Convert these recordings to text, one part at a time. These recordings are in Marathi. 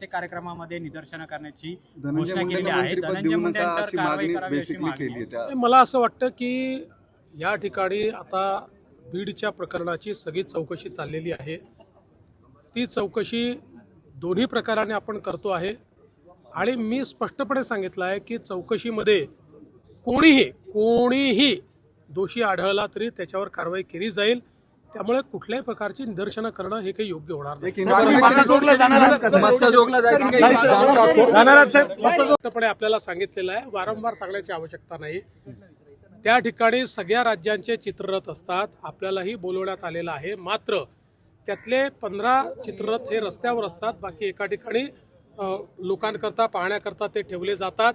प्रत्येक कार्यक्रमामध्ये निदर्शनं करण्याची घोषणा केलेली आहे. धनंजय मुंडे यांच्यावर कारवाई करावी अशी मागणी आहे. मला असं वाटतं की या ठिकाणी आता बीडच्या प्रकरणाची सगळी चौकशी चाललेली आहे. ती चौकशी दोन्ही प्रकाराने आपण करतो आहे आणि मी स्पष्टपणे सांगितलं आहे की चौकशीमध्ये कोणीही दोषी आढळला तरी त्याच्यावर कारवाई केली जाईल. त्यामुळे कुठल्याही प्रकारची निदर्शनं करणं हे काही योग्य होणार नाही. स्पष्टपणे आपल्याला सांगितलेलं आहे, वारंवार सांगण्याची आवश्यकता नाही. त्या ठिकाणी सगळ्या राज्यांचे चित्ररथ असतात, आपल्यालाही बोलवण्यात आलेलं आहे. मात्र त्यातले 15 चित्ररथ हे रस्त्यावर असतात, बाकी एका ठिकाणी लोकांकरता पाहण्याकरता ते ठेवले जातात.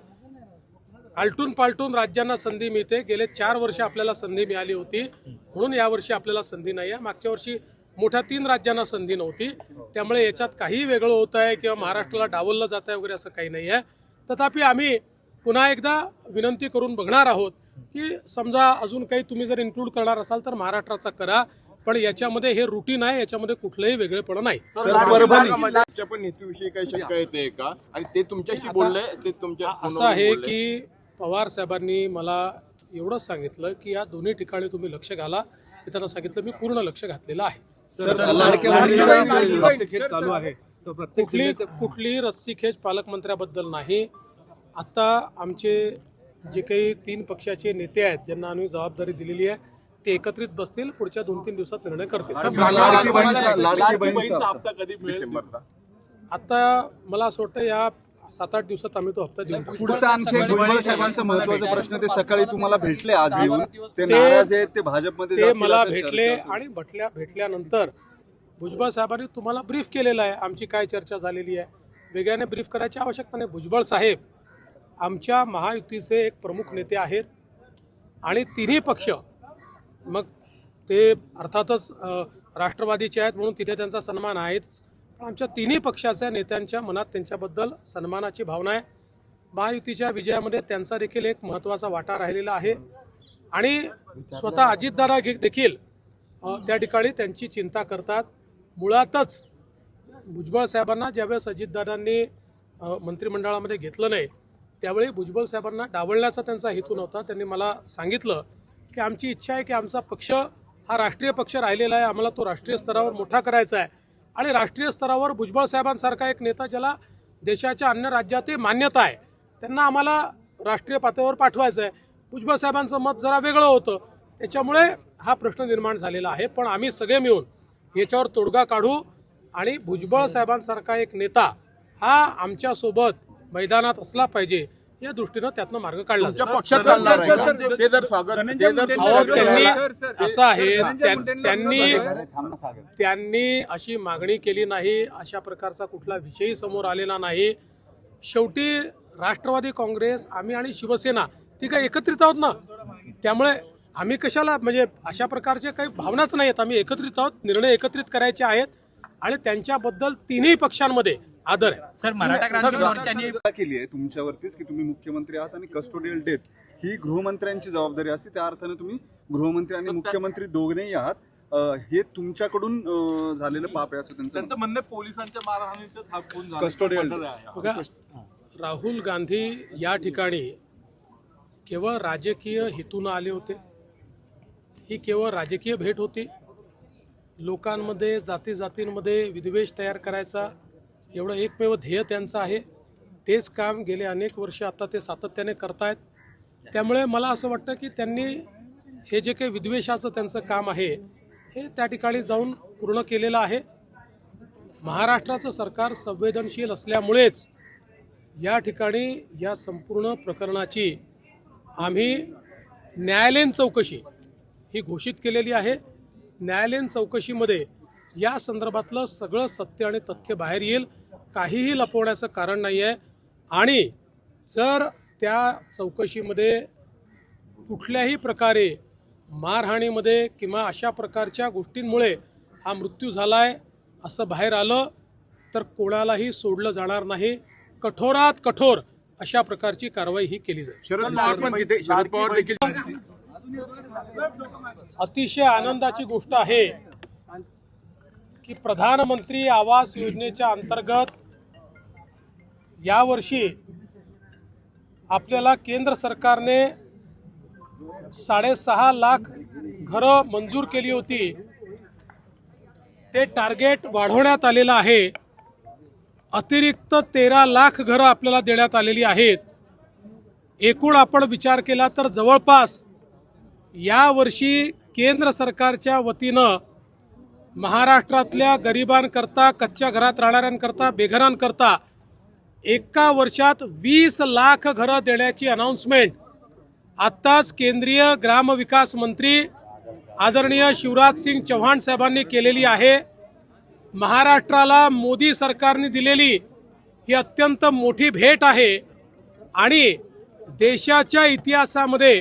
आलटून पालटून राज्यांना संधी मिळते. गेले 4 वर्ष आपल्याला संधी मिळाली होती, म्हणून यावर्षी आपल्याला संधी नाही आहे. मागच्या वर्षी मोठ्या 3 राज्यांना संधी नव्हती. त्यामुळे याच्यात काही वेगळं होत आहे किंवा महाराष्ट्राला डावललं जात आहे वगैरे असं काही नाही आहे. तथापि आम्ही पुन्हा एकदा विनंती करून बघणार आहोत की समजा अजून काही तुम्ही जर इन्क्लूड करणार असाल तर महाराष्ट्राचा करा, पण याच्यामध्ये हे रुटीन आहे, याच्यामध्ये कुठलंही वेगळेपण नाही. पण नीतीविषयी काही शंका येते का? आणि ते तुमच्याशी बोलले, ते तुमच्या असं आहे की पवार साहेबांनी मला एवढंच सांगितलं की या दोन्ही ठिकाणी तुम्ही लक्ष घाला. मी त्यांना सांगितलं मी पूर्ण लक्ष घातलेलं आहे. चालू आहे कुठली रस्सीखेच पालकमंत्र्याबद्दल नाही. आता आमचे जे काही 3 पक्षाचे नेते आहेत ज्यांना आम्ही जबाबदारी दिलेली आहे ते एकत्रित बसतील, पुढच्या 2-3 दिवसात निर्णय करतील. आता मला असं वाटतं या 7-8 दिवसात आम्ही तो हप्ता देऊ. पुढचा आणखी एक भुजबळ साहेबांचा महत्त्वाचा प्रश्न, ते सकाळी तुम्हाला भेटले आज येऊन, ते नाराज आहेत, ते भाजपमध्ये ते मला भेटले आणि भेटल्यानंतर भुजबळ साहेबांनी तुम्हाला ब्रीफ केलेलं आहे आमची काय चर्चा झालेली आहे. वेगळ्याने ब्रीफ करायची आवश्यकता नाही. भुजबळ साहेब आमच्या महायुतीचे एक प्रमुख नेते आहेत आणि तिन्ही पक्ष, मग ते अर्थातच राष्ट्रवादीचे आहेत म्हणून तिथे त्यांचा सन्मान आहेच, पण आमच्या तिन्ही पक्षाच्या नेत्यांच्या मनात त्यांच्याबद्दल सन्मानाची भावना आहे. महायुतीच्या विजयामध्ये त्यांचा देखील एक महत्त्वाचा वाटा राहिलेला आहे आणि स्वतः अजितदादा देखील त्या ठिकाणी त्यांची चिंता करतात. मुळातच भुजबळ साहेबांना ज्यावेळेस अजितदादांनी मंत्रिमंडळामध्ये घेतलं नाही त्यावेळी भुजबळ साहेबांना डावलण्याचा त्यांचा हेतू नव्हता. त्यांनी मला सांगितलं की आमची इच्छा आहे की आमचा पक्ष हा राष्ट्रीय पक्ष राहिलेला आहे, आम्हाला तो राष्ट्रीय स्तरावर मोठा करायचा आहे आणि राष्ट्रीय स्तरावर भुजबळ साहेबांसारखा एक नेता ज्याला देशाच्या अन्य राज्यातही मान्यता आहे त्यांना आम्हाला राष्ट्रीय पातळीवर पाठवायचं आहे. भुजबळ साहेबांचं मत जरा वेगळं होतं, त्याच्यामुळे हा प्रश्न निर्माण झालेला आहे. पण आम्ही सगळे मिळून याच्यावर तोडगा काढू आणि भुजबळ साहेबांसारखा एक नेता हा आमच्यासोबत मैदानात असला पाहिजे या दृष्टीनं त्यातनं मार्ग काढला. असं आहे, त्यांनी अशी मागणी केली नाही, अशा प्रकारचा कुठला विषयही समोर आलेला नाही. शेवटी राष्ट्रवादी काँग्रेस, आम्ही आणि शिवसेना ती काही एकत्रित आहोत ना, त्यामुळे आम्ही कशाला म्हणजे अशा प्रकारचे काही भावनाच नाहीत. आम्ही एकत्रित आहोत, निर्णय एकत्रित करायचे आहेत आणि त्यांच्याबद्दल तिन्ही पक्षांमध्ये आदर आहे. सर, मराठा क्रांती मोर्चाने केली आहे तुमच्यावरतीच की तुम्ही मुख्यमंत्री आहात आणि कस्टोडियल डेथ ही गृहमंत्र्यांची जबाबदारी असते, त्या अर्थाने तुम्ही गृहमंत्री आणि मुख्यमंत्री दोघेही आहात. हे तुमच्याकडून झालेलं पाप आहे असं त्यांचं म्हणणं. पोलिसांच्या मारहाणीचं थांबून कस्टोडियल बघा, राहुल गांधी या ठिकाणी केवळ राजकीय हेतून आले होते. ही केवळ राजकीय भेट होती. लोकांमध्ये जातींमध्ये विद्वेष तयार करायचा एवढं एकमेव ध्येय त्यांचं आहे. तेच काम गेले अनेक वर्ष आता ते सातत्याने करतायत. त्यामुळे मला असं वाटतं की त्यांनी हे जे काही विद्वेषाचं त्यांचं काम आहे हे त्या ठिकाणी जाऊन पूर्ण केलेलं आहे. महाराष्ट्राचं सरकार संवेदनशील असल्यामुळेच या ठिकाणी या संपूर्ण प्रकरणाची आम्ही न्यायालयीन चौकशी ही घोषित केलेली आहे. न्यायालयीन चौकशीमध्ये या संदर्भातलं सगळं सत्य आणि तथ्य बाहेर येईल. काहीही लपवण्याचं कारण नाही आहे आणि जर त्या चौकशीमध्ये कुठल्याही प्रकारे मारहाणीमध्ये किंवा अशा प्रकारच्या गोष्टींमुळे हा मृत्यू झाला आहे असं बाहेर आलं तर कोणालाही सोडलं जाणार नाही. कठोरात कठोर अशा प्रकारची कारवाई ही केली जाईल. शरद पवार देखील अतिशय आनंदाची गोष्ट आहे की प्रधानमंत्री आवास योजनेच्या अंतर्गत यावर्षी आपल्याला केंद्र सरकारने 6.5 लाख घरं मंजूर केली होती. ते टार्गेट वाढवण्यात आलेलं आहे. अतिरिक्त 13 लाख घरं आपल्याला देण्यात आलेली आहेत. एकूण आपण विचार केला तर जवळपास यावर्षी केंद्र सरकारच्या वतीनं महाराष्ट्रातल्या गरिबांकरता, कच्च्या घरात राहणाऱ्यांकरता, बेघरांकरता एका वर्षात 20 लाख घरं देण्याची अनाउन्समेंट आत्ताच केंद्रीय ग्रामविकास मंत्री आदरणीय शिवराज सिंग चौहान साहेबांनी केलेली आहे. महाराष्ट्राला मोदी सरकारने दिलेली ही अत्यंत मोठी भेट आहे आणि देशाच्या इतिहासामध्ये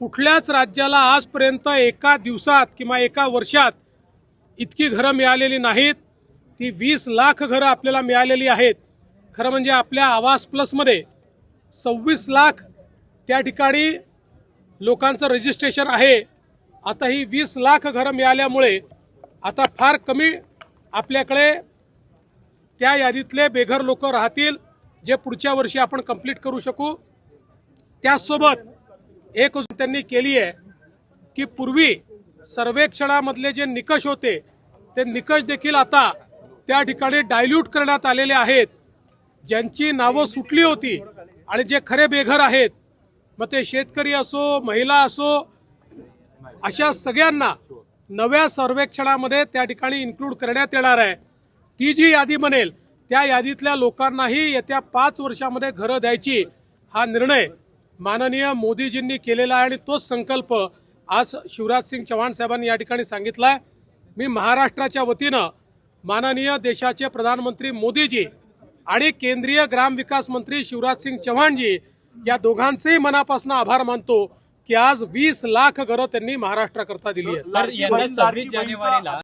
कुठल्याच राज्याला आजपर्यंत एका दिवसात किंवा एका वर्षात इतकी घरं मिळालेली नाहीत. ती 20 लाख घरं आपल्याला मिळालेली आहेत. खरं म्हणजे आपल्या आवास प्लसमध्ये 26 लाख त्या ठिकाणी लोकांचं रजिस्ट्रेशन आहे. आता ही 20 लाख घरं मिळाल्यामुळे आता फार कमी आपल्याकडे त्या यादीतले बेघर लोक राहतील, जे पुढच्या वर्षी आपण कंप्लीट करू शकू. त्याचसोबत एक गोष्ट त्यांनी केली आहे की पूर्वी सर्वेक्षणामधले जे निकष होते ते निकष देखील आता त्या ठिकाणी डायल्यूट करण्यात आलेले आहेत. ज्यांची नावं सुटली होती आणि जे खरे बेघर आहेत, मग ते शेतकरी असो, महिला असो, अशा सगळ्यांना नव्या सर्वेक्षणामध्ये त्या ठिकाणी इन्क्लूड करण्यात येणार आहे. ती जी यादी बनेल त्या यादीतल्या लोकांनाही येत्या 5 वर्षामध्ये घरं द्यायची हा निर्णय माननीय मोदीजींनी केलेला आहे आणि तोच संकल्प आज शिवराज सिंग चौहान साहेबांनी या ठिकाणी सांगितला आहे. मी महाराष्ट्राच्या वतीनं माननीय देशाचे प्रधानमंत्री मोदीजी आणि केंद्रीय ग्रामविकास मंत्री शिवराज सिंग चौहानजी या दोघांचेही मनापासून आभार मानतो की आज 20 लाख घरं त्यांनी महाराष्ट्राकरता दिली आहेत. सर, यंदा 26 जानेवारीला